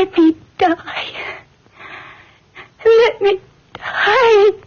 Let me die. Let me die.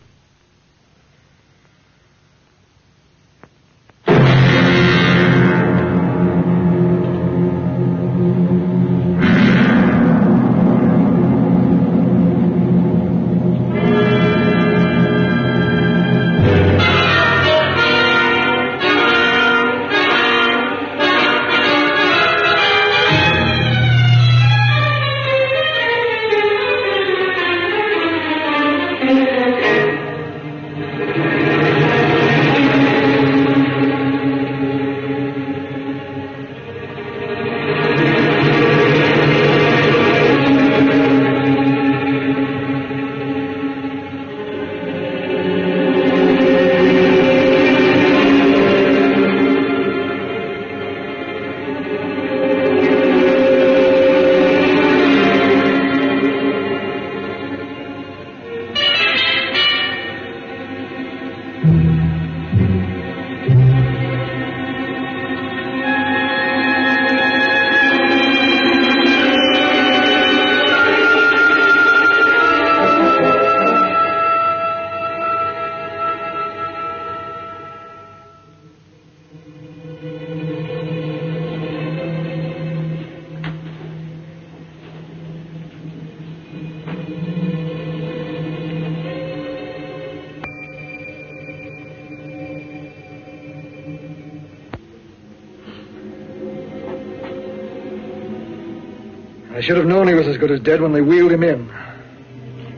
I should have known he was as good as dead when they wheeled him in.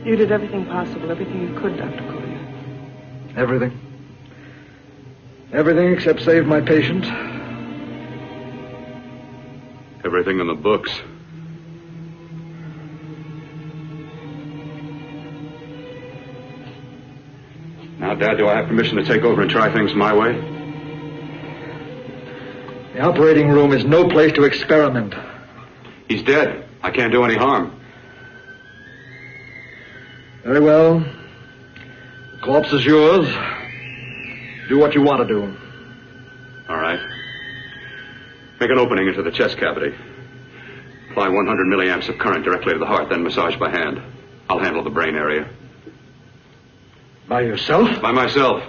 You did everything possible, everything you could, Dr. Collier. Everything. Everything except save my patient. Everything in the books. Now, Dad, do I have permission to take over and try things my way? The operating room is no place to experiment. He's dead. I can't do any harm. Very well. The corpse is yours. Do what you want to do. All right. Make an opening into the chest cavity. Apply 100 milliamps of current directly to the heart, then massage by hand. I'll handle the brain area. By yourself? By myself.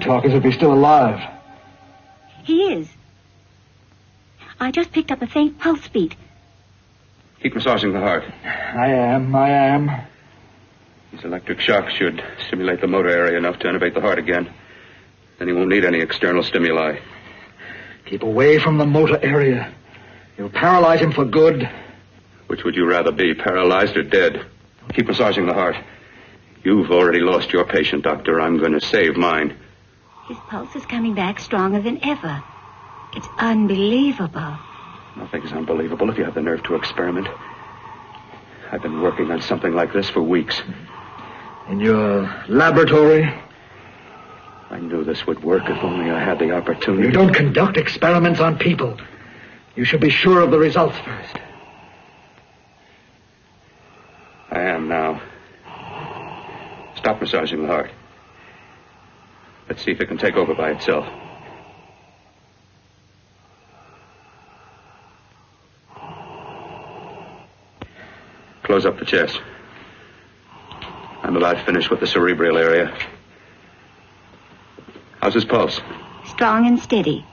Talk as if he's still alive. He is. I just picked up a faint pulse beat. Keep massaging the heart. I am. These electric shocks should stimulate the motor area enough to innervate the heart again. Then he won't need any external stimuli. Keep away from the motor area. You'll paralyze him for good. Which would you rather be, paralyzed or dead? Keep massaging the heart. You've already lost your patient, Doctor. I'm going to save mine. His pulse is coming back stronger than ever. It's unbelievable. Nothing's unbelievable if you have the nerve to experiment. I've been working on something like this for weeks. In your laboratory? I knew this would work if only I had the opportunity. You don't conduct experiments on people. You should be sure of the results first. I am now. Stop massaging the heart. Let's see if it can take over by itself. Close up the chest. I'm about finished with the cerebral area. How's his pulse? Strong and steady.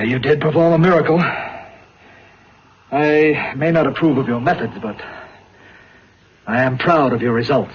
You did perform a miracle. I may not approve of your methods, but I am proud of your results.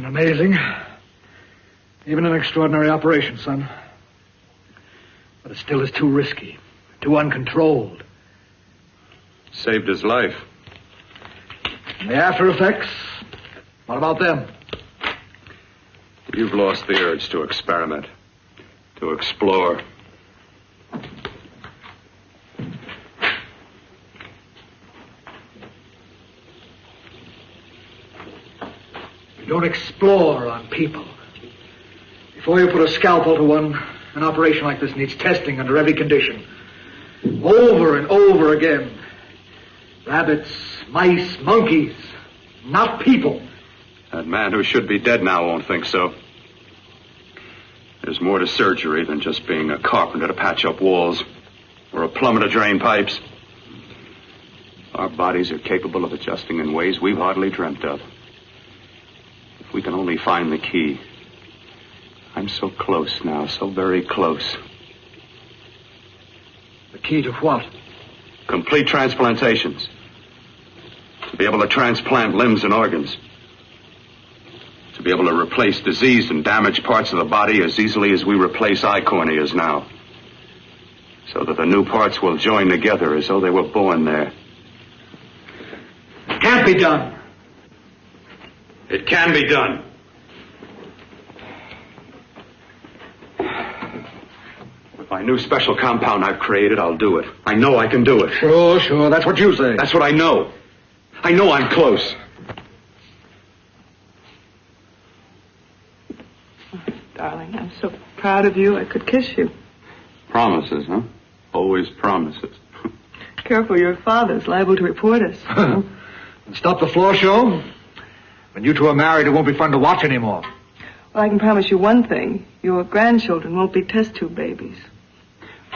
Amazing. Even an extraordinary operation, son. But it still is too risky, too uncontrolled. Saved his life. And the after effects? What about them? You've lost the urge to experiment, to explore. You don't explore on people. Before you put a scalpel to one, an operation like this needs testing under every condition. Over and over again. Rabbits, mice, monkeys, not people. That man who should be dead now won't think so. There's more to surgery than just being a carpenter to patch up walls or a plumber to drain pipes. Our bodies are capable of adjusting in ways we've hardly dreamt of. If we can only find the key. I'm so close now, so very close. The key to what? Complete transplantations. To be able to transplant limbs and organs. To be able to replace diseased and damaged parts of the body as easily as we replace eye corneas now. So that the new parts will join together as though they were born there. It can't be done. It can be done. With my new special compound I've created, I'll do it. I know I can do it. Sure. That's what you say. That's what I know. I know I'm close. Darling, I'm so proud of you, I could kiss you. Promises, huh? Always promises. Careful, your father's liable to report us. And stop the floor show? When you two are married, it won't be fun to watch anymore. Well, I can promise you one thing. Your grandchildren won't be test tube babies.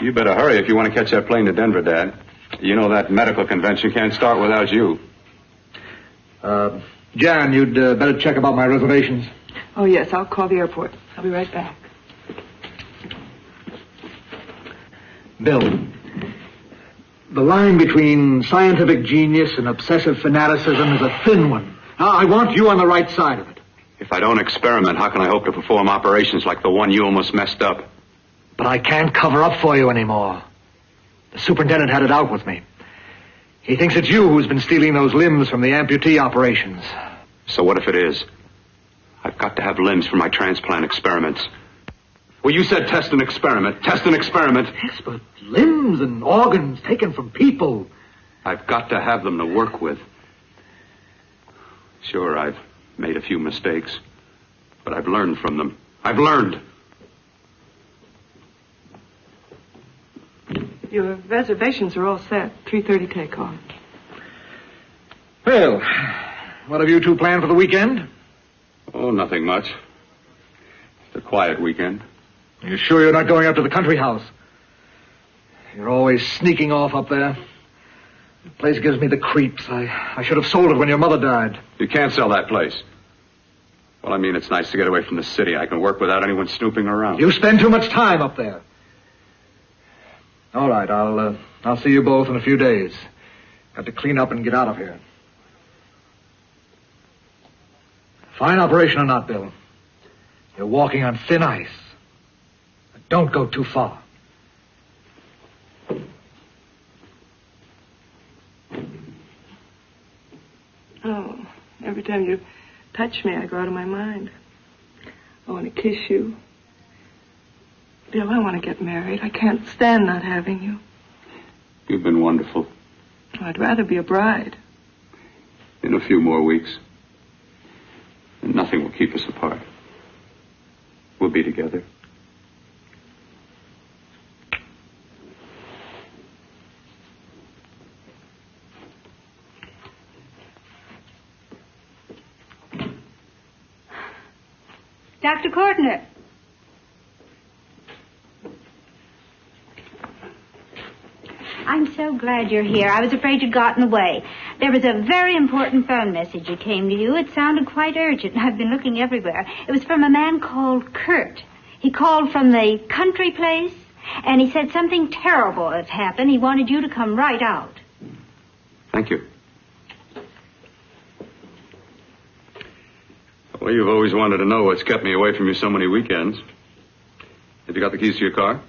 You better hurry if you want to catch that plane to Denver, Dad. You know that medical convention can't start without you. Jan, you'd better check about my reservations. Oh, yes, I'll call the airport. I'll be right back. Bill, the line between scientific genius and obsessive fanaticism is a thin one. I want you on the right side of it. If I don't experiment, how can I hope to perform operations like the one you almost messed up? But I can't cover up for you anymore. The superintendent had it out with me. He thinks it's you who's been stealing those limbs from the amputee operations. So what if it is? I've got to have limbs for my transplant experiments. Well, you said test and experiment. Test and experiment. Yes, but limbs and organs taken from people. I've got to have them to work with. Sure, I've made a few mistakes, but I've learned from them. I've learned. Your reservations are all set. 3:30 takeoff. Well, what have you two planned for the weekend? Oh, nothing much. It's a quiet weekend. Are you sure you're not going up to the country house? You're always sneaking off up there. The place gives me the creeps. I should have sold it when your mother died. You can't sell that place. Well, I mean, it's nice to get away from the city. I can work without anyone snooping around. You spend too much time up there. All right, I'll see you both in a few days. Got to clean up and get out of here. Fine operation or not, Bill. You're walking on thin ice. But don't go too far. Oh, every time you touch me, I go out of my mind. I want to kiss you. Bill, I want to get married. I can't stand not having you. You've been wonderful. I'd rather be a bride. In a few more weeks. And nothing will keep us apart. We'll be together. Dr. Kortner. I'm so glad you're here. I was afraid you'd gotten away. There was a very important phone message that came to you. It sounded quite urgent. I've been looking everywhere. It was from a man called Kurt. He called from the country place, and he said something terrible has happened. He wanted you to come right out. Thank you. Well, you've always wanted to know what's kept me away from you so many weekends. Have you got the keys to your car?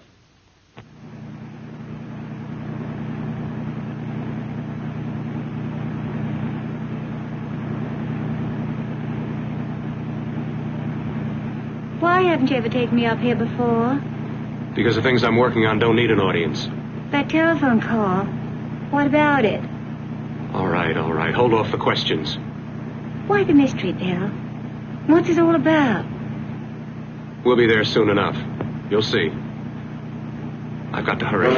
Why haven't you ever taken me up here before? Because the things I'm working on don't need an audience. That telephone call. What about it? All right. Hold off the questions. Why the mystery, Bill? What's it all about? We'll be there soon enough. You'll see. I've got to hurry.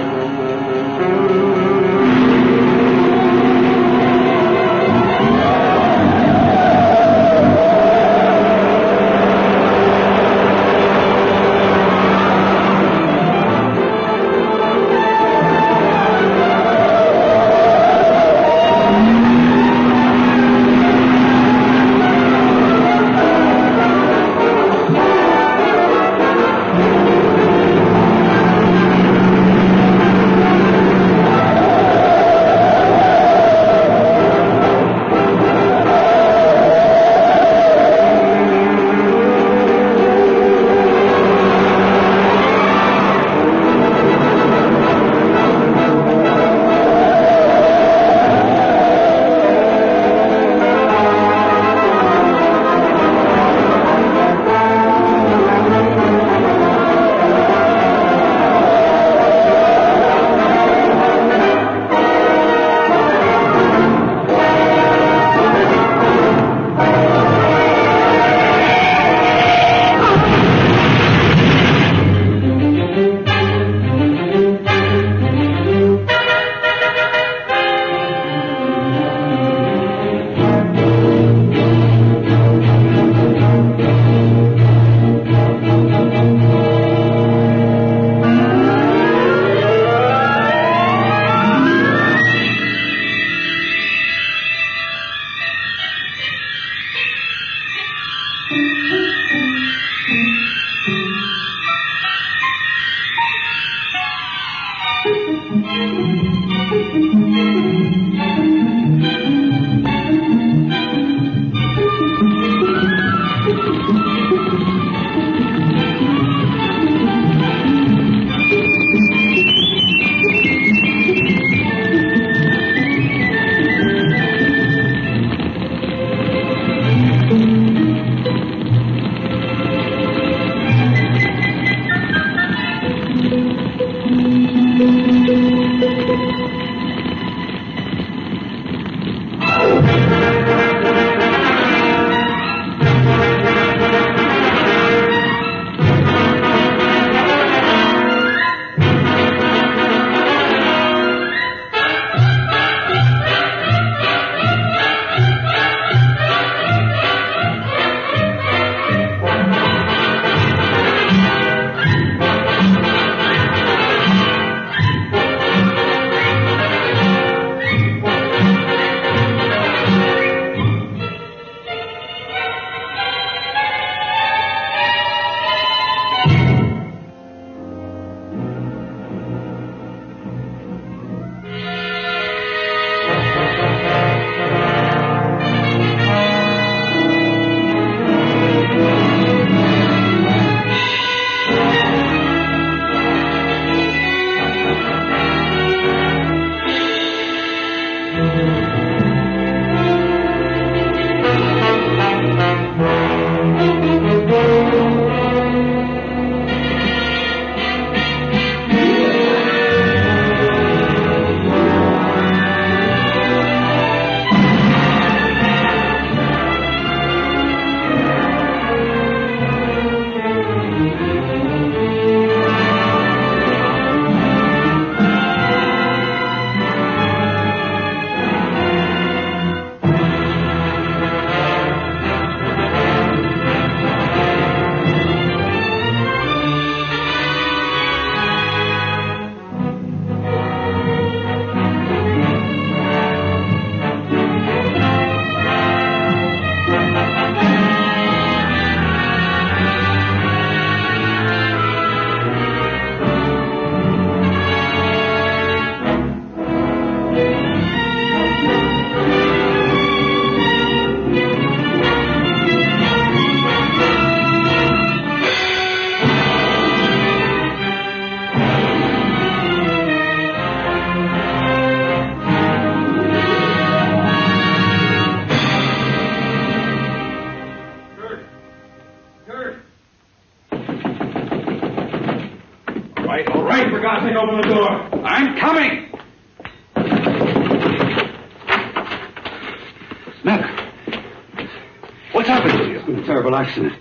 terrible accident.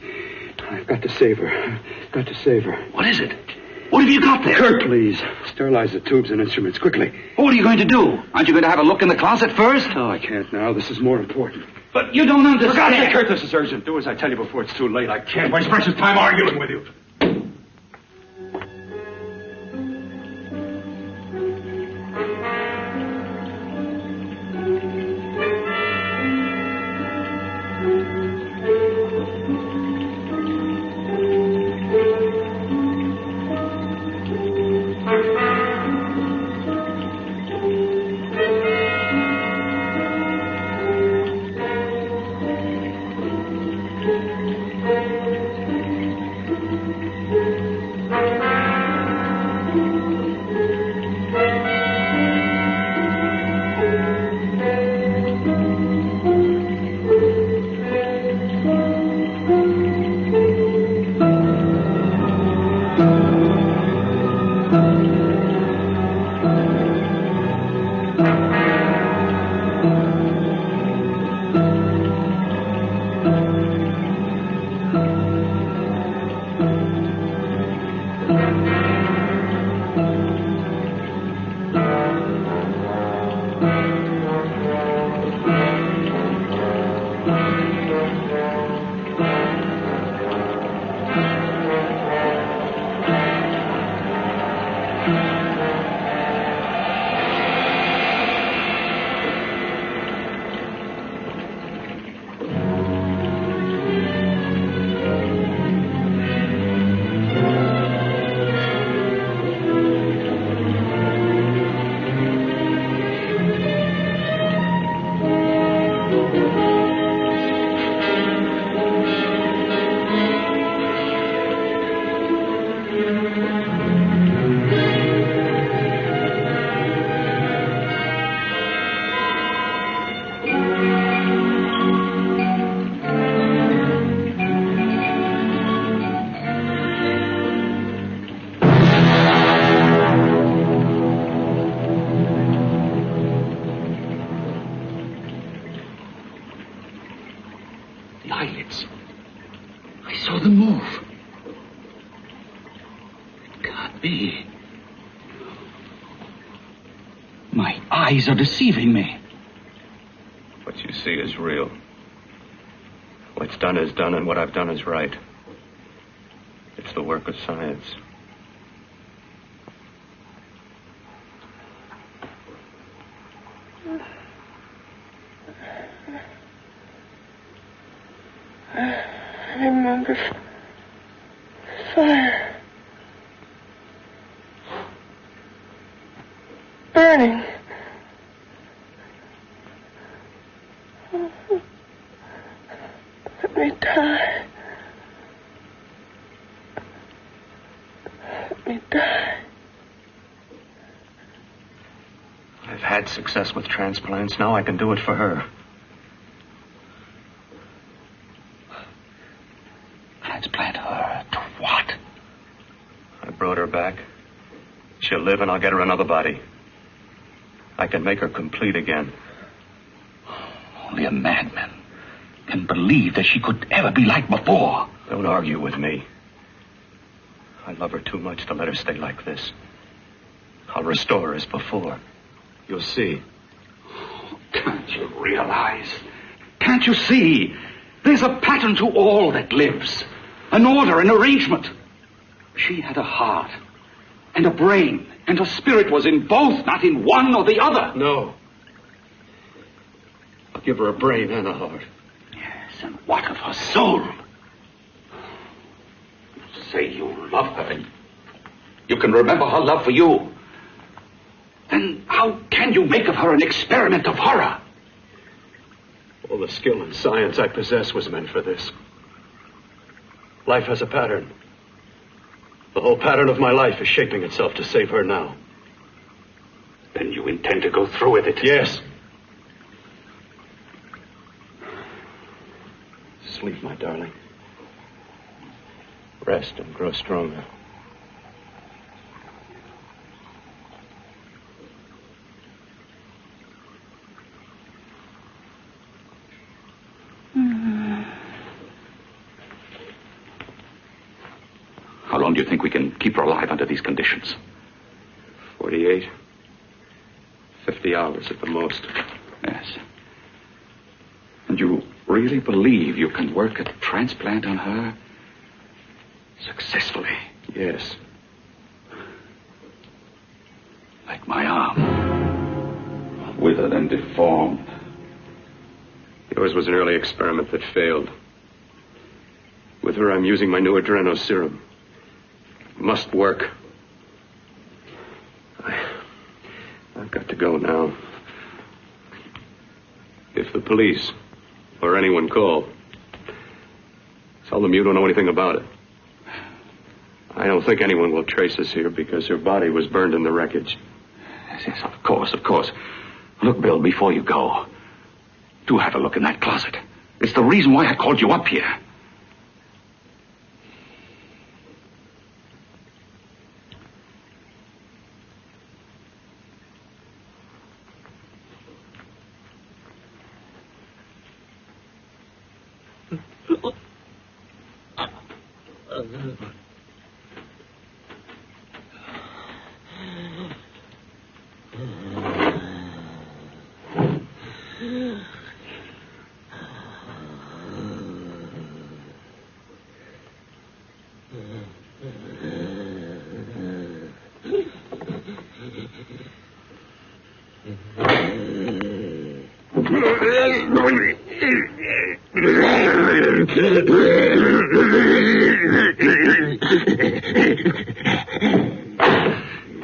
I've got to save her. Got to save her. What is it? What have you got there? Kurt, please. Sterilize the tubes and instruments quickly. What are you going to do? Aren't you going to have a look in the closet first? No, I can't now. This is more important. But you don't understand. For God's sake, Kurt, this is urgent. Do as I tell you before it's too late. I can't waste precious time arguing with you. Eyes are deceiving me. What you see is real. What's done is done, and what I've done is right. It's the work of science. I remember fire. Burning. Let me die. Let me die. I've had success with transplants. Now I can do it for her. Transplant her to what? I brought her back. She'll live, and I'll get her another body. I can make her complete again. Only a madman can believe that she could ever be like before. Don't argue with me. I love her too much to let her stay like this. I'll restore her as before. You'll see. Can't you realize? Can't you see? There's a pattern to all that lives. An order, an arrangement. She had a heart and a brain, and her spirit was in both, not in one or the other. No. I'll give her a brain and a heart. Yes, and what of her soul? You say you love her, and you can remember her love for you. Then how can you make of her an experiment of horror? All the skill and science I possess was meant for this. Life has a pattern. The whole pattern of my life is shaping itself to save her now. Then you intend to go through with it? Yes. Sleep, my darling. Rest and grow stronger. long do you think we can keep her alive under these conditions? 48. 50 hours at the most. Yes. And you really believe you can work a transplant on her successfully? Yes. Like my arm. Withered and deformed. Yours was an early experiment that failed. With her, I'm using my new adreno serum. It must work. I've got to go now. If the police or anyone call, tell them you don't know anything about it. I don't think anyone will trace us here because her body was burned in the wreckage. Yes, of course, of course. Look, Bill, before you go, do have a look in that closet. It's the reason why I called you up here.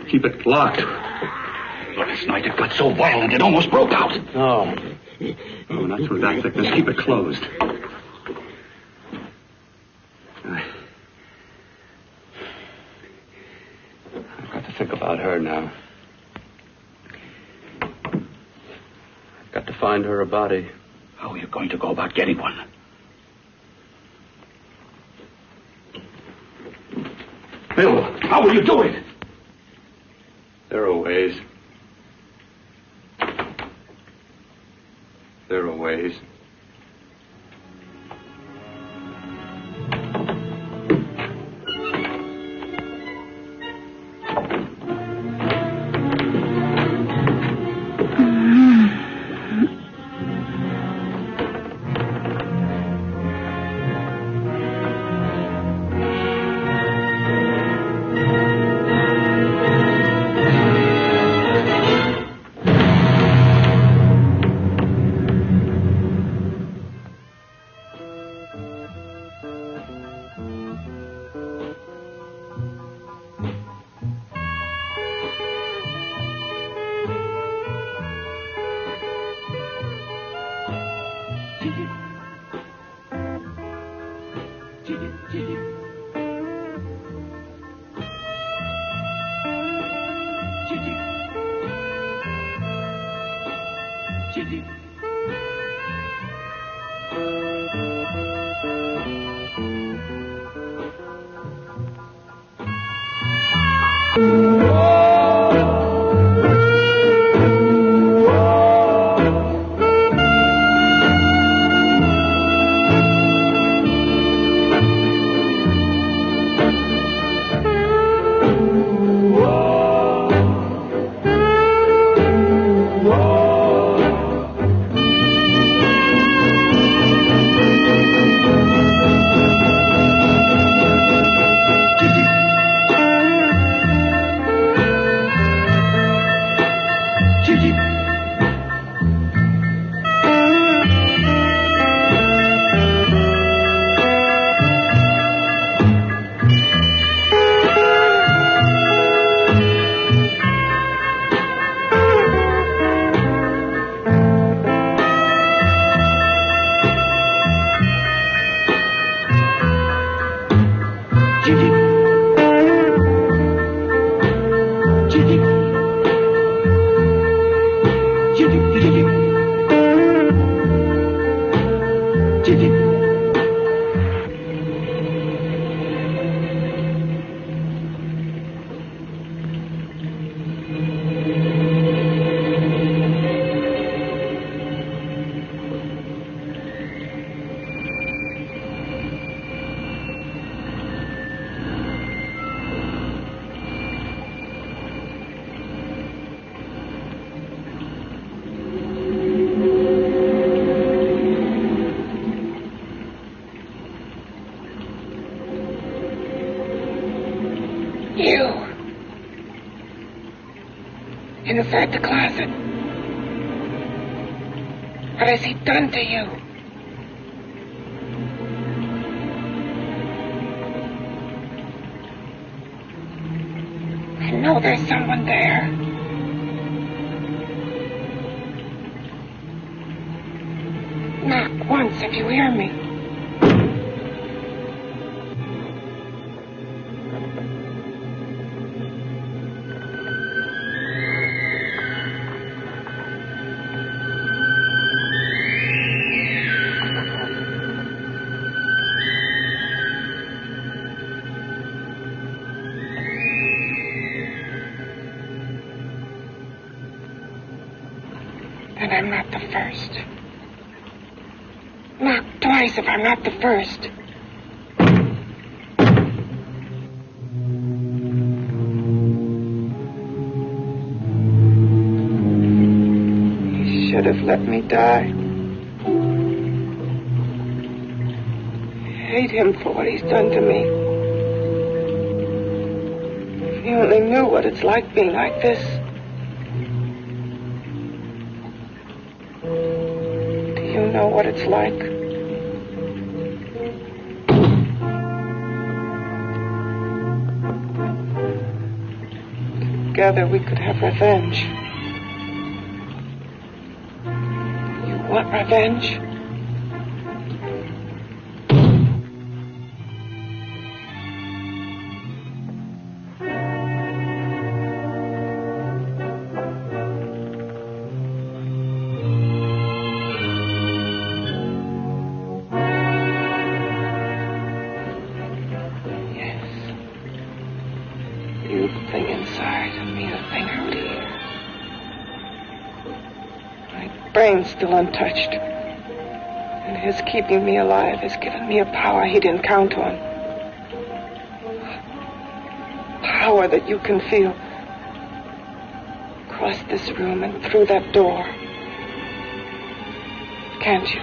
Keep it locked. Last night it got so violent it almost broke out. Oh, not through that thickness. Keep it closed. I've got to think about her now. I've got to find her a body. How are you going to go about getting one? Bill, how will you do it? There are ways. There are ways. hiding inside the closet. What has he done to you? I know there's someone there. Knock once if you hear me. And I'm not the first. Knock twice if I'm not the first. He should have let me die. I hate him for what he's done to me. If he only knew what it's like being like this. You know what it's like. Together we could have revenge. You want revenge? You the thing inside and me the thing out here. My brain's still untouched. And his keeping me alive has given me a power he didn't count on. Power that you can feel. Across this room and through that door. Can't you?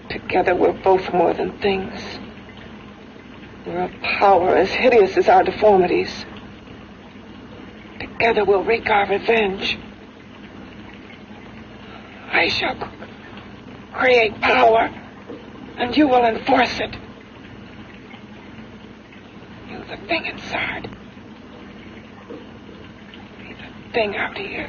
Together we're both more than things. We're a power as hideous as our deformities. Together we'll wreak our revenge. I shall create power, and you will enforce it. You the thing inside. Me the thing out here.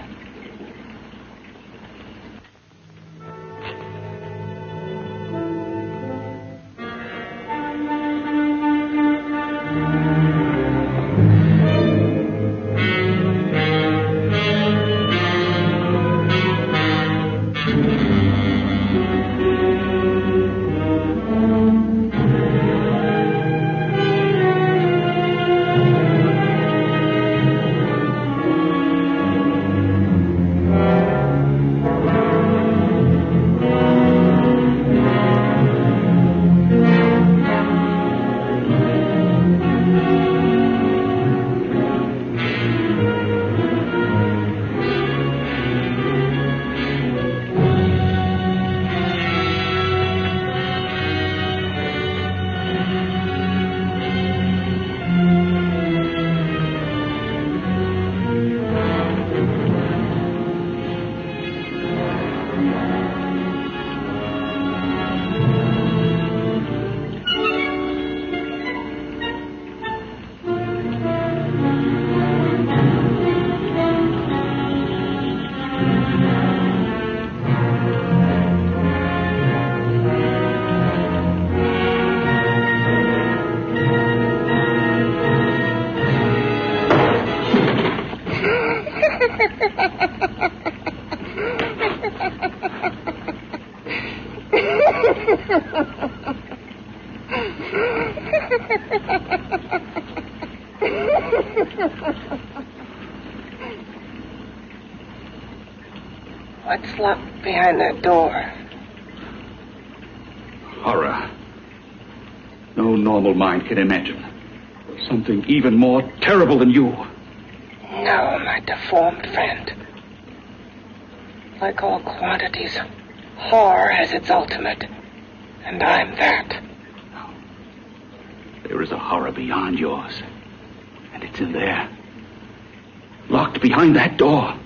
What's locked behind that door? Horror. No normal mind can imagine. Something even more terrible than you. No, my deformed friend. Like all quantities, horror has its ultimate. And I'm that. There is a horror beyond yours. And it's in there. Locked behind that door.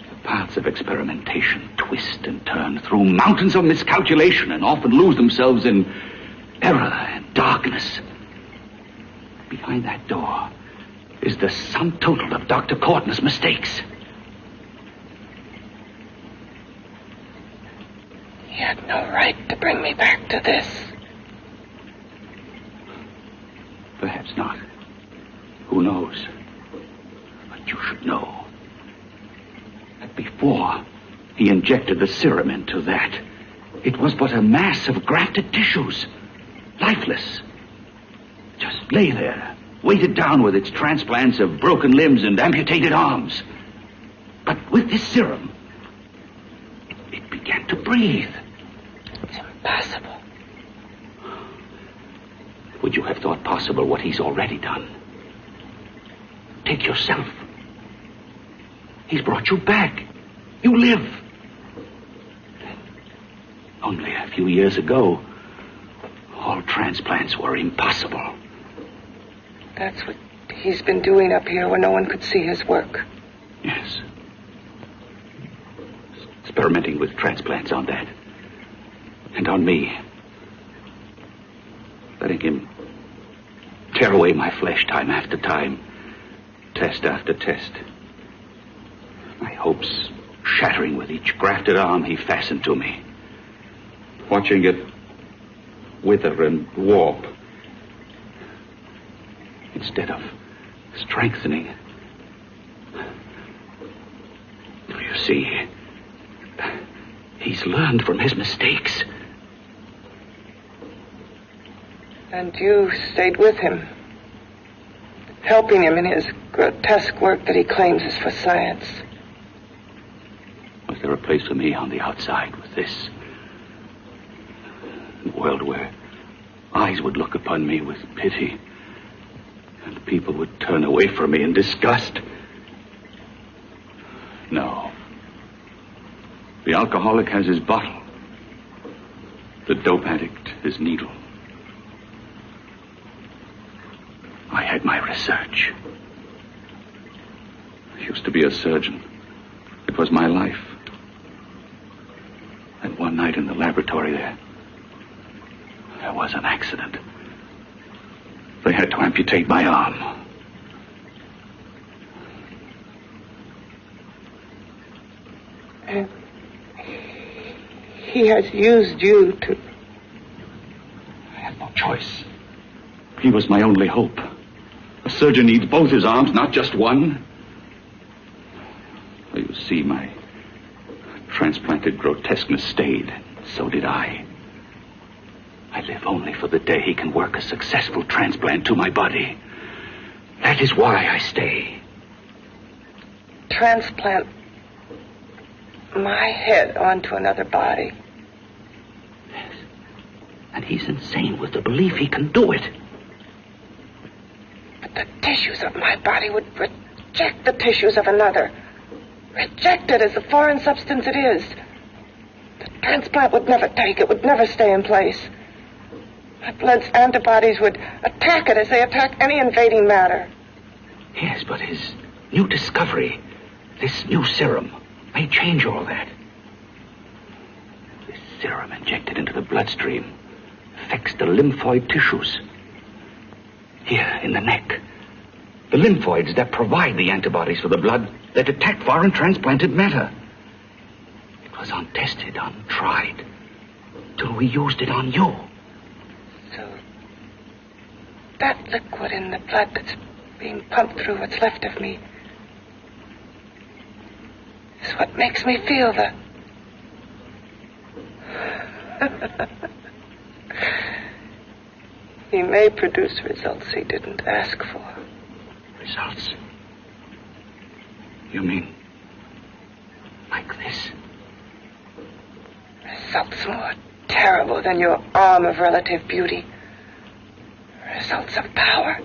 The paths of experimentation twist and turn through mountains of miscalculation and often lose themselves in error and darkness. Behind that door is the sum total of Dr. Courtney's mistakes. He had no right to bring me back to this. Perhaps not. Who knows? But you should know that before he injected the serum into that, it was but a mass of grafted tissues, lifeless. Just lay there, weighted down with its transplants of broken limbs and amputated arms. But with this serum, it began to breathe. It's impossible. Would you have thought possible what he's already done? Take yourself. He's brought you back. You live. Only a few years ago, all transplants were impossible. That's what he's been doing up here where no one could see his work. Yes. Experimenting with transplants on that. And on me. Letting him tear away my flesh time after time. Test after test. My hopes shattering with each grafted arm he fastened to me. Watching it wither and warp. Instead of strengthening. You see, he's learned from his mistakes. And you stayed with him, helping him in his grotesque work that he claims is for science. Was there a place for me on the outside with this? A world where eyes would look upon me with pity and people would turn away from me in disgust? No. The alcoholic has his bottle. The dope addict his needle. I had my research. I used to be a surgeon. It was my life. And one night in the laboratory there was an accident. They had to amputate my arm. And he has used you to... I had no choice. He was my only hope. A surgeon needs both his arms, not just one. You see, my transplanted grotesqueness stayed. So did I. I live only for the day he can work a successful transplant to my body. That is why I stay. Transplant my head onto another body. Yes. And he's insane with the belief he can do it. But the tissues of my body would reject the tissues of another. Reject it as the foreign substance it is. The transplant would never take it, would never stay in place. My blood's antibodies would attack it as they attack any invading matter. Yes, but his new discovery, this new serum, may change all that. This serum injected into the bloodstream affects the lymphoid tissues. Here, in the neck. The lymphoids that provide the antibodies for the blood that attack foreign transplanted matter. It was untested, untried, till we used it on you. So, that liquid in the blood that's being pumped through what's left of me is what makes me feel the... He may produce results he didn't ask for. Results? You mean like this? Results more terrible than your arm of relative beauty. Results of power,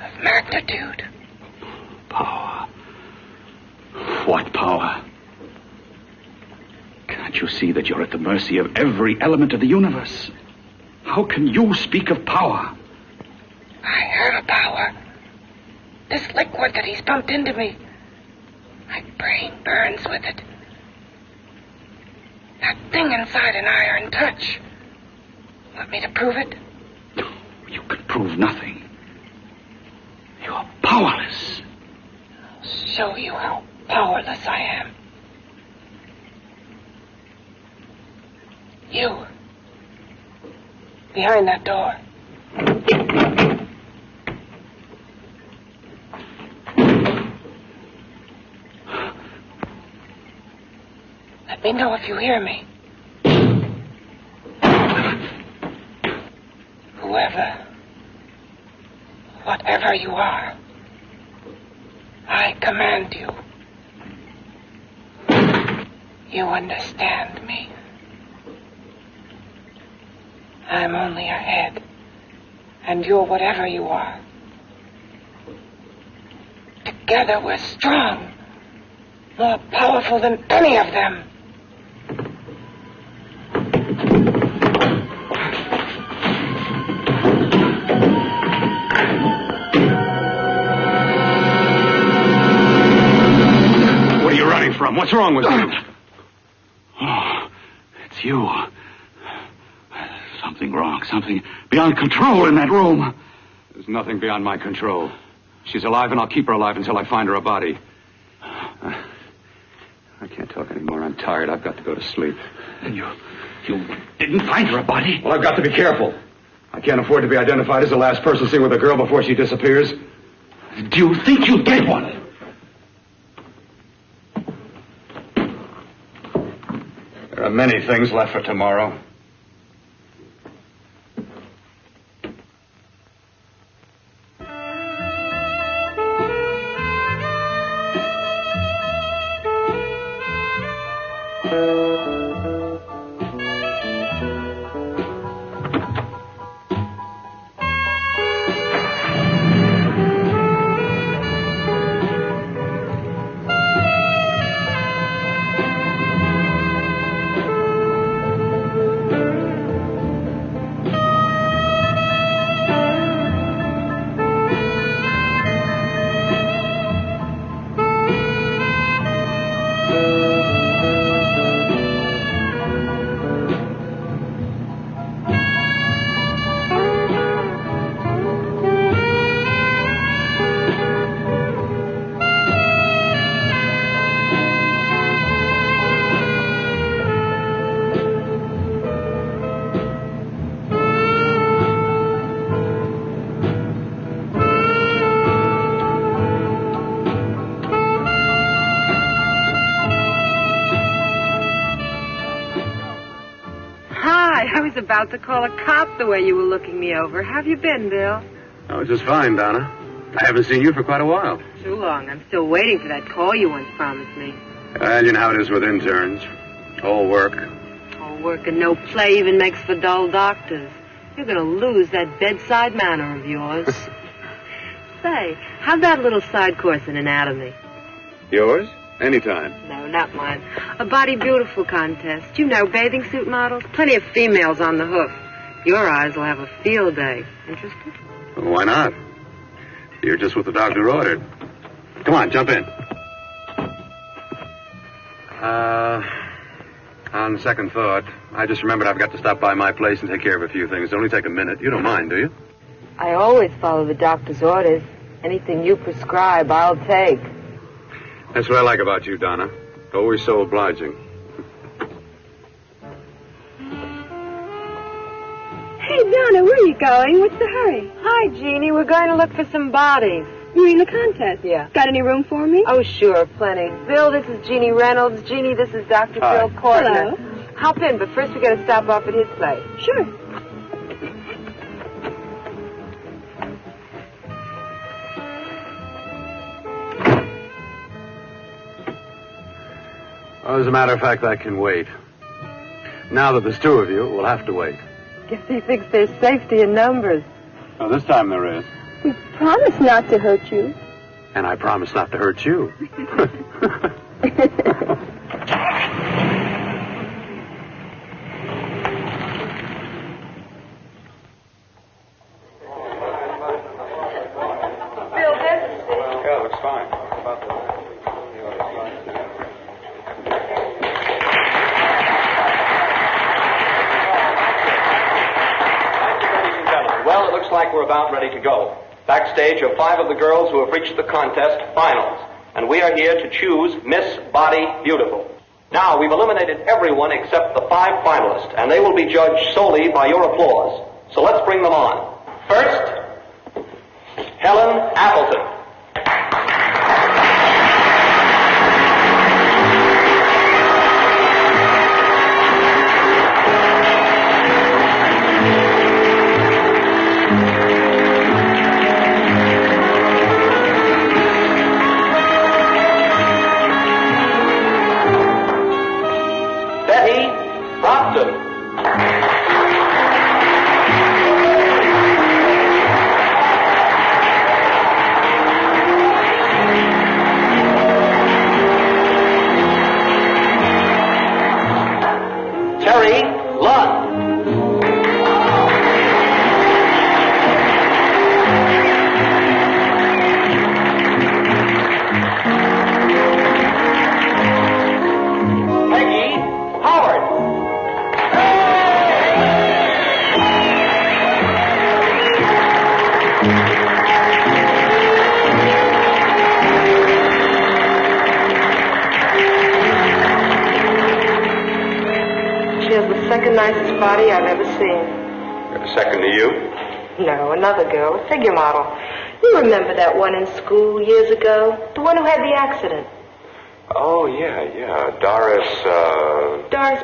of magnitude. Power? What power? Can't you see that you're at the mercy of every element of the universe? How can you speak of power? I have a power. This liquid that he's pumped into me. My brain burns with it. That thing inside an iron touch. Want me to prove it? You can prove nothing. You're powerless. I'll show you how powerless I am. You. Behind that door. Let me know if you hear me. Whoever, whatever you are, I command you. You understand me. I'm only a head, and you're whatever you are. Together we're strong, more powerful than any of them. What are you running from? What's wrong with you? Oh, it's you. Something wrong. Something beyond control in that room. There's nothing beyond my control. She's alive, and I'll keep her alive until I find her a body. I can't talk anymore. I'm tired. I've got to go to sleep. And you didn't find her a body? Well, I've got to be careful. I can't afford to be identified as the last person seen with a girl before she disappears. Do you think you'll get one? There are many things left for tomorrow. I was about to call a cop the way you were looking me over. How have you been, Bill? Oh, just fine, Donna. I haven't seen you for quite a while. Too long. I'm still waiting for that call you once promised me. Well, you know how it is with interns. All work. All work and no play even makes for dull doctors. You're going to lose that bedside manner of yours. Say, how's that little side course in anatomy? Yours? Anytime. No, not mine. A Body Beautiful contest. You know, bathing suit models. Plenty of females on the hoof. Your eyes will have a field day. Interested? Well, why not? You're just what the doctor ordered. Come on, jump in. On second thought, I just remembered I've got to stop by my place and take care of a few things. It'll only take a minute. You don't mind, do you? I always follow the doctor's orders. Anything you prescribe, I'll take. That's what I like about you, Donna. Always so obliging. Hey, Donna, where are you going? What's the hurry? Hi, Jeannie. We're going to look for some bodies. You mean the contest? Yeah. Got any room for me? Oh, sure, plenty. Bill, this is Jeannie Reynolds. Jeannie, this is Dr. Hi. Bill Cortner. Hello. Hop in, but first we got to stop off at his place. Sure. Well, as a matter of fact, I can wait. Now that there's two of you, we'll have to wait. Guess he thinks there's safety in numbers. Well, this time there is. We promise not to hurt you. And I promise not to hurt you. Yeah, looks fine. Well, it looks like we're about ready to go. Backstage are 5 of the girls who have reached the contest finals, and we are here to choose Miss Body Beautiful. Now, we've eliminated everyone except the 5 finalists, and they will be judged solely by your applause. So let's bring them on. First, Helen Appleton. Nicest body I've ever seen. Second to you? No, another girl, a figure model. You remember that one in school years ago? The one who had the accident. Oh, yeah. Doris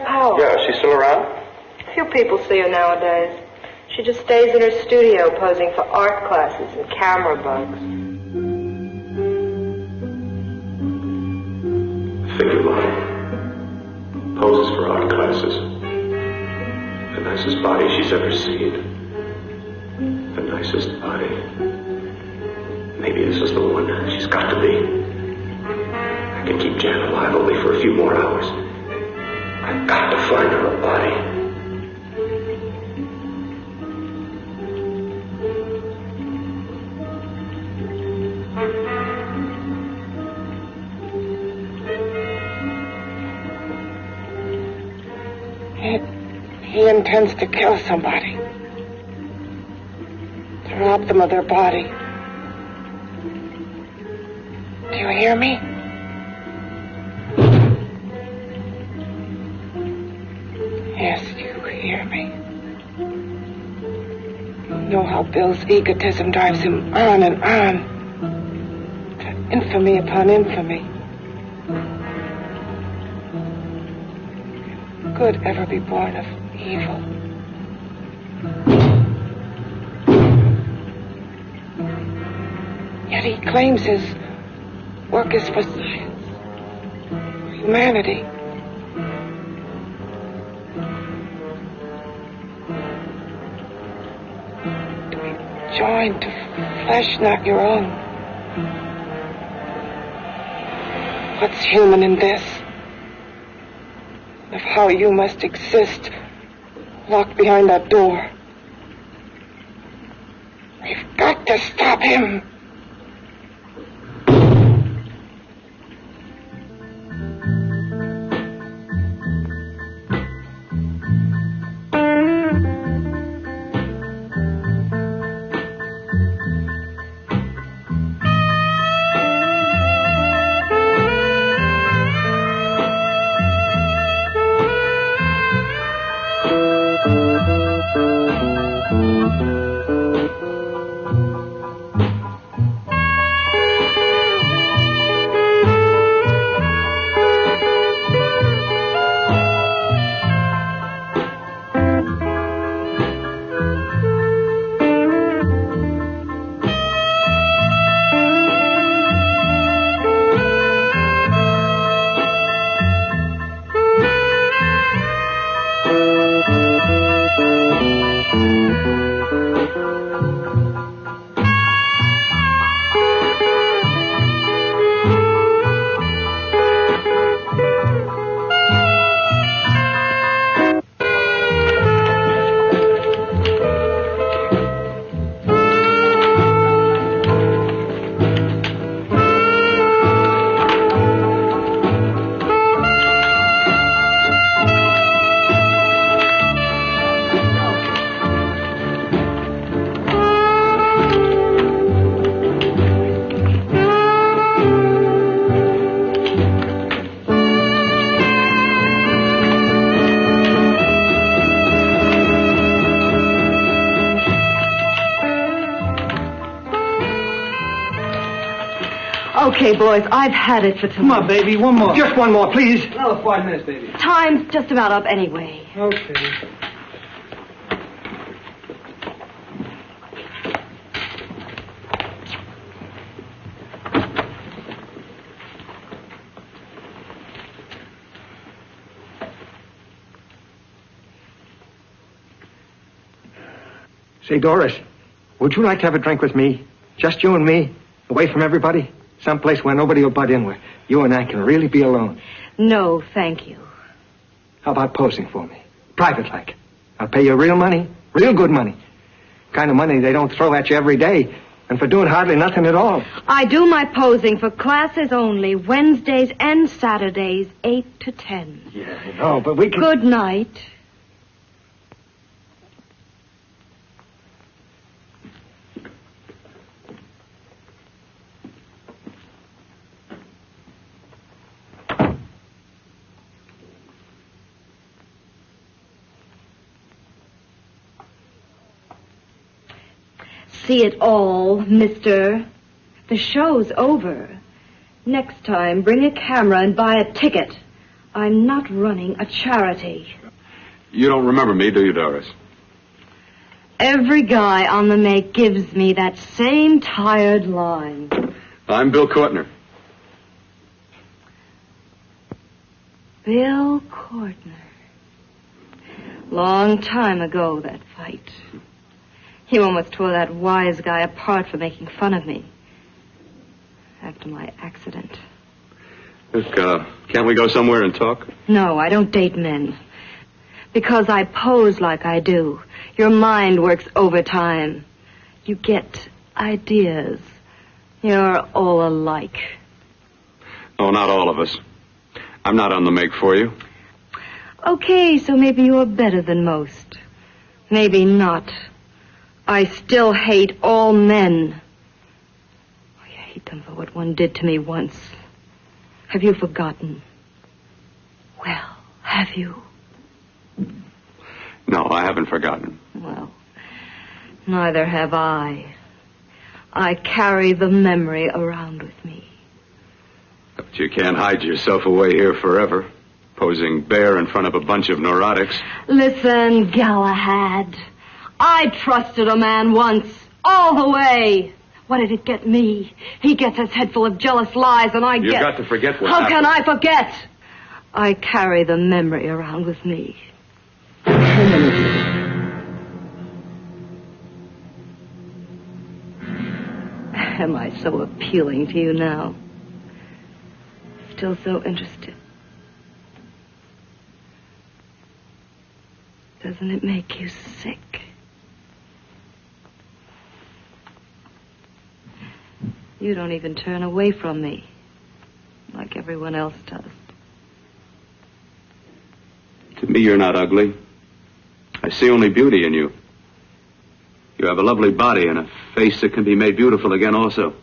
Powell. Yeah, she's still around? Few people see her nowadays. She just stays in her studio posing for art classes and camera bugs. Figure model. Poses for art classes. The nicest body she's ever seen. The nicest body. Maybe this is the one she's got to be. I can keep Jan alive only for a few more hours. I've got to find her a body. He intends to kill somebody. To rob them of their body. Do you hear me? Yes, you hear me. You know how Bill's egotism drives him on and on. To infamy upon infamy. Could ever be born of evil. Yet he claims his work is for science, for humanity. To be joined to flesh not your own. What's human in this? Of how you must exist locked behind that door. We've got to stop him. Okay, boys, I've had it for tonight. Come on, baby, one more. Just one more, please. Another 5 minutes, baby. Time's just about up anyway. Okay. Say, Doris, would you like to have a drink with me? Just you and me, away from everybody? Someplace where nobody will butt in, where you and I can really be alone. No, thank you. How about posing for me? Private like. I'll pay you real money, real good money. Kind of money they don't throw at you every day, and for doing hardly nothing at all. I do my posing for classes only, Wednesdays and Saturdays, 8 to 10. Yeah, I know, but we can... Good night. See it all, mister. The show's over. Next time, bring a camera and buy a ticket. I'm not running a charity. You don't remember me, do you, Doris? Every guy on the make gives me that same tired line. I'm Bill Courtner. Bill Courtner. Long time ago, that fight. You almost tore that wise guy apart for making fun of me. After my accident. Look, can't we go somewhere and talk? No, I don't date men. Because I pose like I do. Your mind works overtime. You get ideas. You're all alike. Oh, not all of us. I'm not on the make for you. Okay, so maybe you're better than most. Maybe not. I still hate all men. I hate them for what one did to me once. Have you forgotten? Well, have you? No, I haven't forgotten. Well, neither have I. I carry the memory around with me. But you can't hide yourself away here forever, posing bare in front of a bunch of neurotics. Listen, Galahad. I trusted a man once, all the way. What did it get me? He gets his head full of jealous lies, and I get... You've got to forget what How happened. can I forget? I carry the memory around with me. Am I so appealing to you now? Still so interested? Doesn't it make you sick? You don't even turn away from me, like everyone else does. To me, you're not ugly. I see only beauty in you. You have a lovely body and a face that can be made beautiful again also.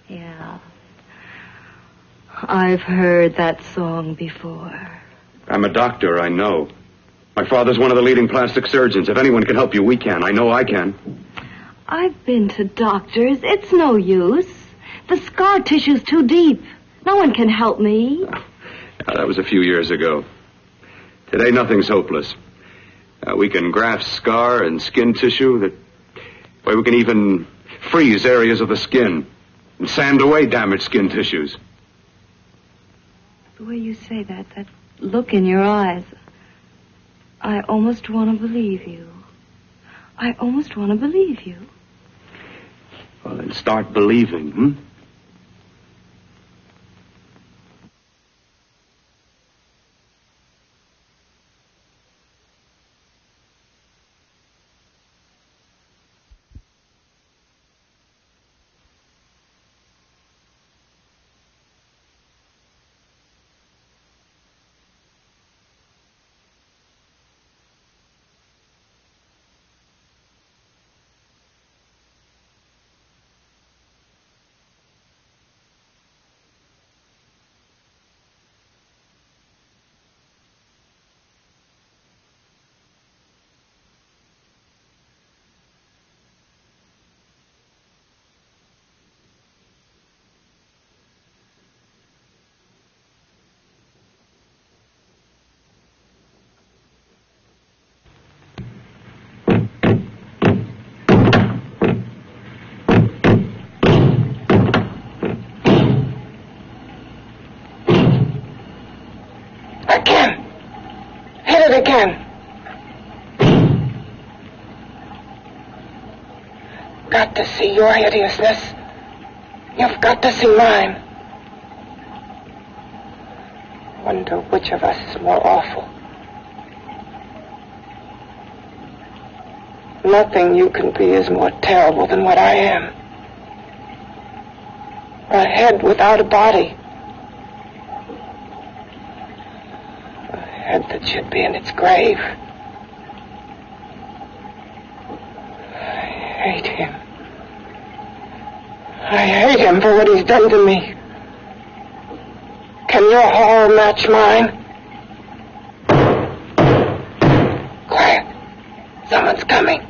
Yeah. I've heard that song before. I'm a doctor, I know. My father's one of the leading plastic surgeons. If anyone can help you, we can. I know I can. I've been to doctors. It's no use. The scar tissue's too deep. No one can help me. That was a few years ago. Today, nothing's hopeless. We can graft scar and skin tissue that... Well, we can even freeze areas of the skin and sand away damaged skin tissues. The way you say that look in your eyes, I almost want to believe you. I almost want to believe you. Well, then start believing, hmm? again. Got to see your hideousness. You've got to see mine. Wonder which of us is more awful. Nothing you can be is more terrible than what I am. A head without a body. A head that should be in its grave. I hate him. I hate him for what he's done to me. Can your horror match mine? Quiet. Someone's coming.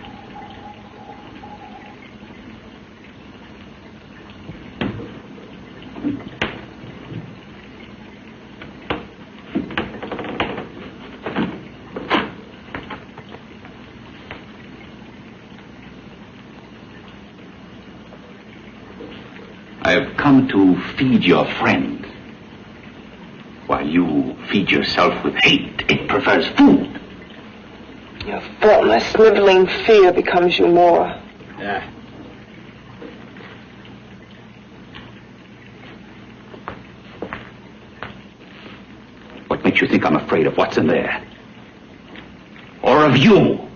I have come to feed your friend. While you feed yourself with hate, it prefers food. Your thoughtless, sniveling fear becomes you more. Yeah. What makes you think I'm afraid of what's in there? Or of you?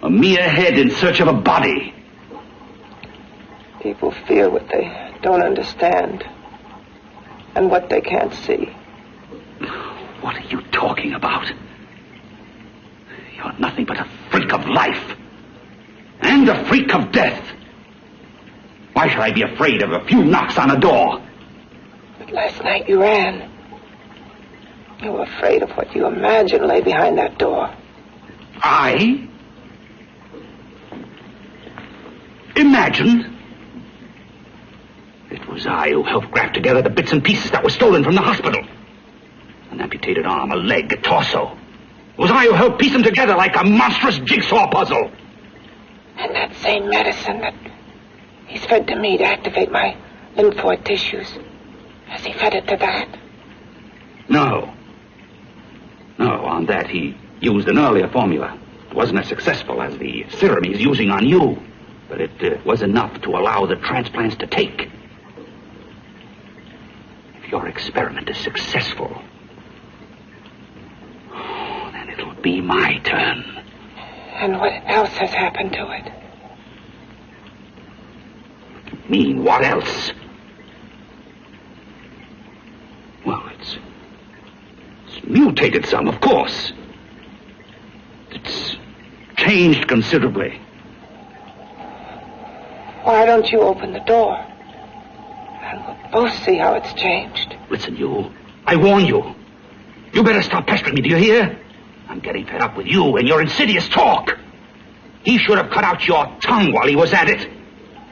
A mere head in search of a body. People fear what they don't understand and what they can't see. What are you talking about? You're nothing but a freak of life and a freak of death. Why should I be afraid of a few knocks on a door? But last night you ran. You were afraid of what you imagined lay behind that door. I? Imagined? It was I who helped graft together the bits and pieces that were stolen from the hospital. An amputated arm, a leg, a torso. It was I who helped piece them together like a monstrous jigsaw puzzle. And that same medicine that he's fed to me to activate my lymphoid tissues. Has he fed it to that? No. No, on that he used an earlier formula. It wasn't as successful as the serum he's using on you. But it was enough to allow the transplants to take. If your experiment is successful, then it'll be my turn. And what else has happened to it? You mean, what else? Well, it's mutated some, of course. It's changed considerably. Why don't you open the door? And we'll both see how it's changed. Listen, you. I warn you. You better stop pestering me, do you hear? I'm getting fed up with you and your insidious talk. He should have cut out your tongue while he was at it.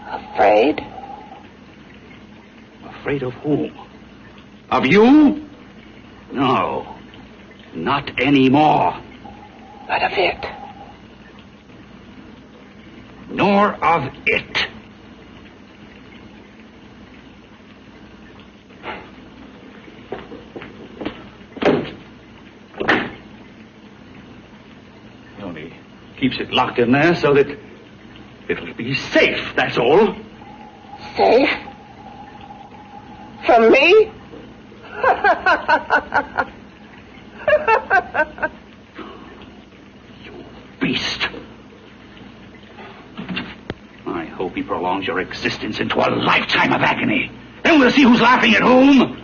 Afraid? Afraid of whom? Of you? No. Not anymore. But of it. Nor of it. He only keeps it locked in there so that it'll be safe, that's all. Safe? From me? You beast. I hope he prolongs your existence into a lifetime of agony. Then we'll see who's laughing at whom.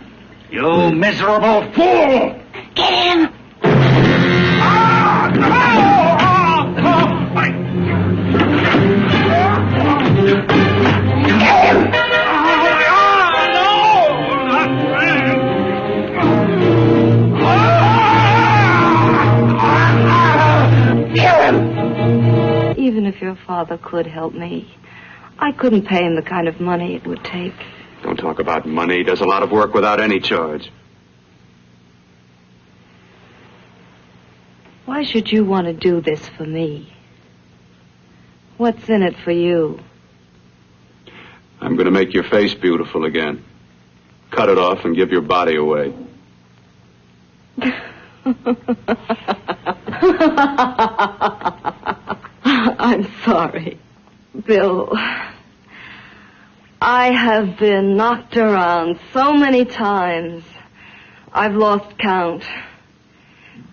You miserable fool! Get him! Even if your father could help me, I couldn't pay him the kind of money it would take. Don't talk about money. He does a lot of work without any charge. Why should you want to do this for me? What's in it for you? I'm going to make your face beautiful again. Cut it off and give your body away. I'm sorry, Bill. I have been knocked around so many times. I've lost count.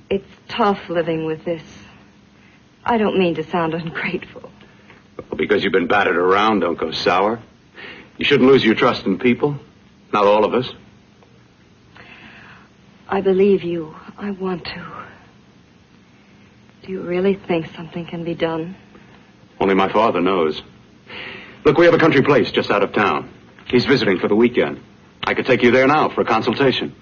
It's tough living with this. I don't mean to sound ungrateful. Well, because you've been battered around, don't go sour. You shouldn't lose your trust in people. Not all of us. I believe you. I want to. Do you really think something can be done? Only my father knows. Look, we have a country place just out of town. He's visiting for the weekend. I could take you there now for a consultation.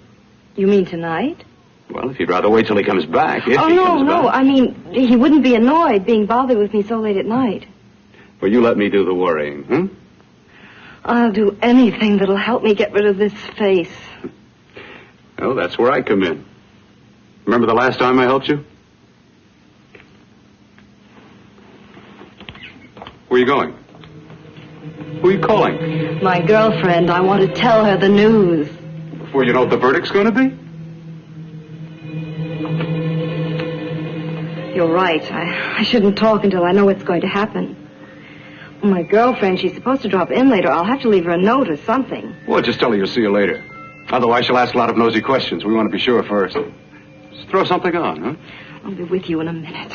You mean tonight? Well, if you'd rather wait till he comes back. If he comes no. back. I mean, he wouldn't be annoyed being bothered with me so late at night. Well, you let me do the worrying, hmm? I'll do anything that'll help me get rid of this face. Well, that's where I come in. Remember the last time I helped you? Where are you going? Who are you calling? My girlfriend. I want to tell her the news. Before you know what the verdict's going to be? You're right. I shouldn't talk until I know what's going to happen. My girlfriend, she's supposed to drop in later. I'll have to leave her a note or something. Well, just tell her you'll see her later. Otherwise, she'll ask a lot of nosy questions. We want to be sure first. Just throw something on, huh? I'll be with you in a minute.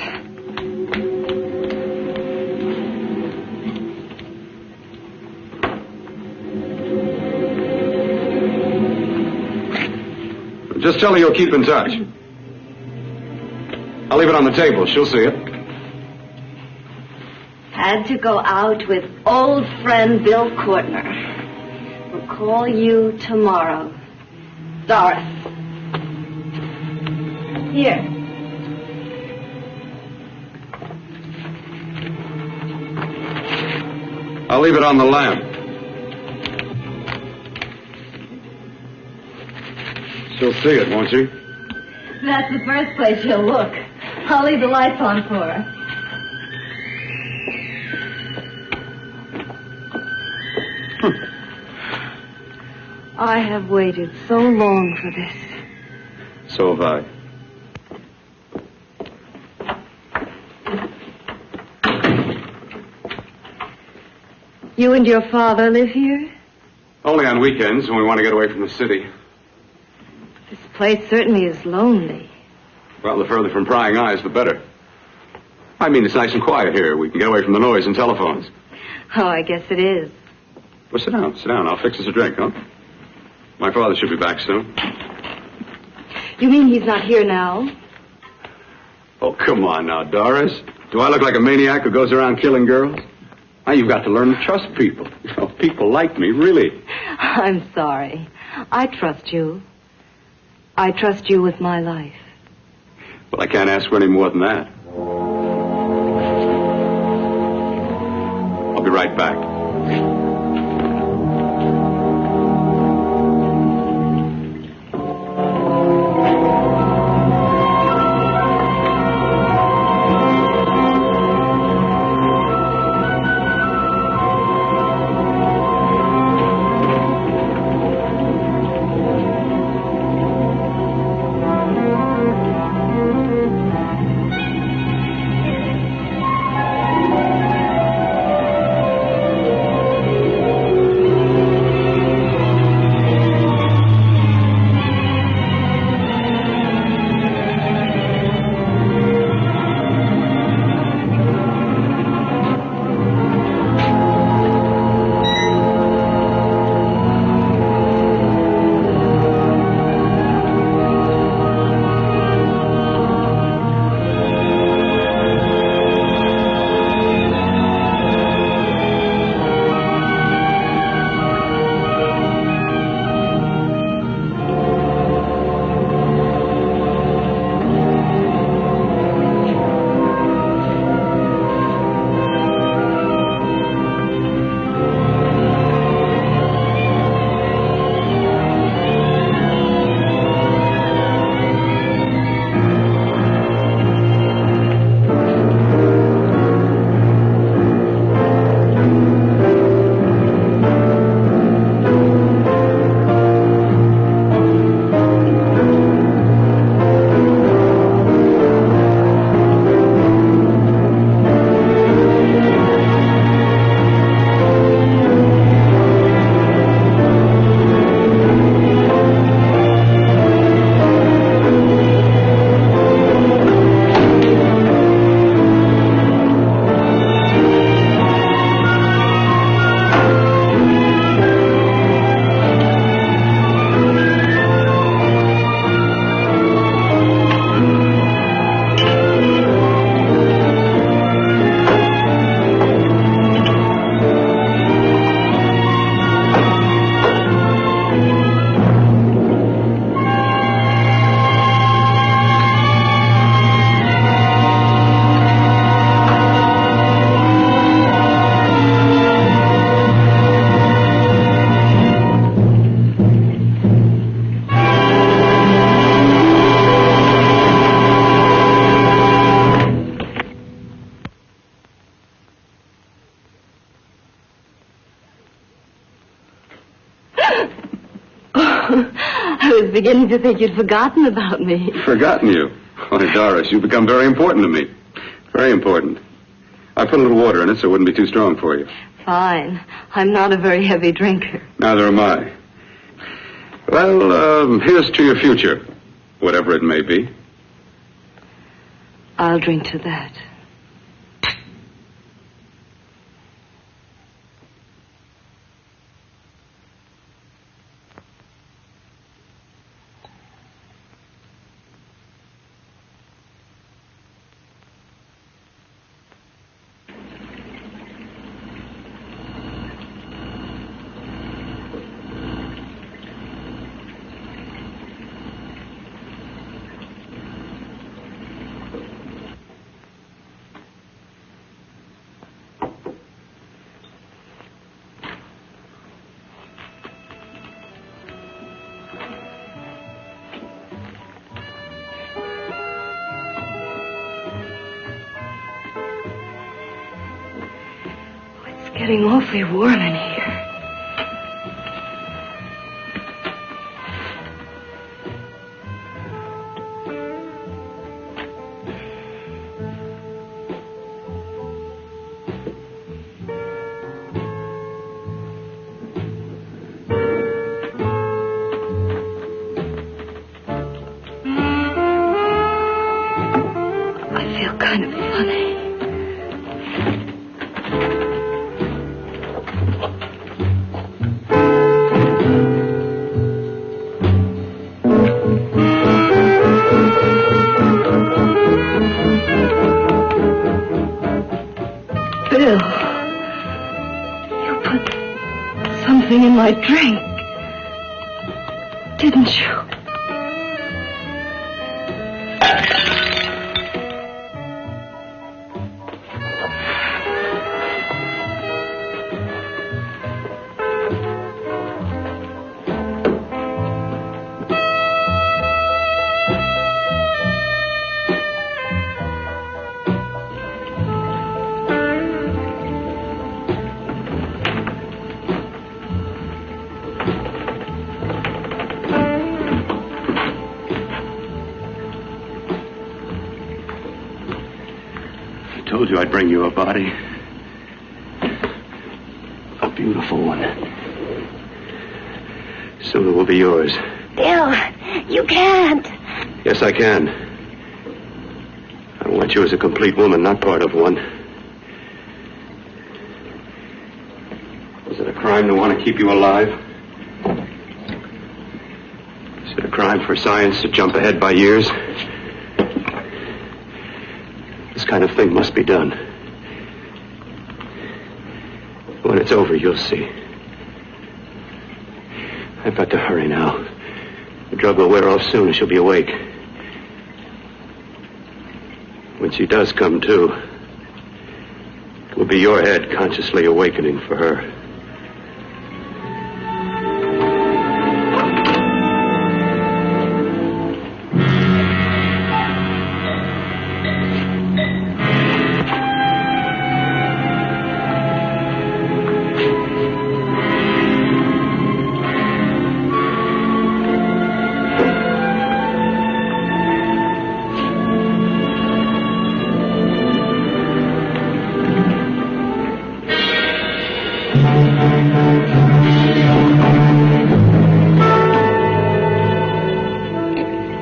Just tell her you'll keep in touch. I'll leave it on the table. She'll see it. Had to go out with old friend Bill Courtner. We'll call you tomorrow. Doris. Here. I'll leave it on the lamp. She'll see it, won't she? That's the first place she'll look. I'll leave the lights on for her. I have waited so long for this. So have I. You and your father live here? Only on weekends when we want to get away from the city. This place certainly is lonely. Well, the further from prying eyes, the better. I mean, it's nice and quiet here. We can get away from the noise and telephones. Oh, I guess it is. Well, sit down. Sit down. I'll fix us a drink, huh? My father should be back soon. You mean he's not here now? Oh, come on now, Doris. Do I look like a maniac who goes around killing girls? Now, you've got to learn to trust people. You know, people like me, really. I'm sorry. I trust you. I trust you with my life. Well, I can't ask for any more than that. I'll be right back. I was beginning to think you'd forgotten about me. Forgotten you? Why, Doris, you've become very important to me. Very important. I put a little water in it so it wouldn't be too strong for you. Fine. I'm not a very heavy drinker. Neither am I. Well, here's to your future, whatever it may be. I'll drink to that. Getting awfully warm in here. I feel kind of funny. In my drink, didn't you? I told you I'd bring you a body. A beautiful one. Soon it will be yours. Bill, you can't. Yes, I can. I want you as a complete woman, not part of one. Is it a crime to want to keep you alive? Is it a crime for science to jump ahead by years? This kind of thing must be done. When it's over, you'll see. I've got to hurry now. The drug will wear off soon and she'll be awake. When she does come to, it will be your head consciously awakening for her.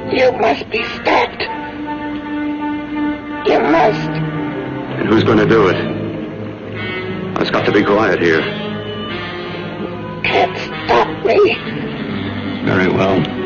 You must be stopped. You must. And who's going to do it? It's got to be quiet here. Can't stop me. Very well.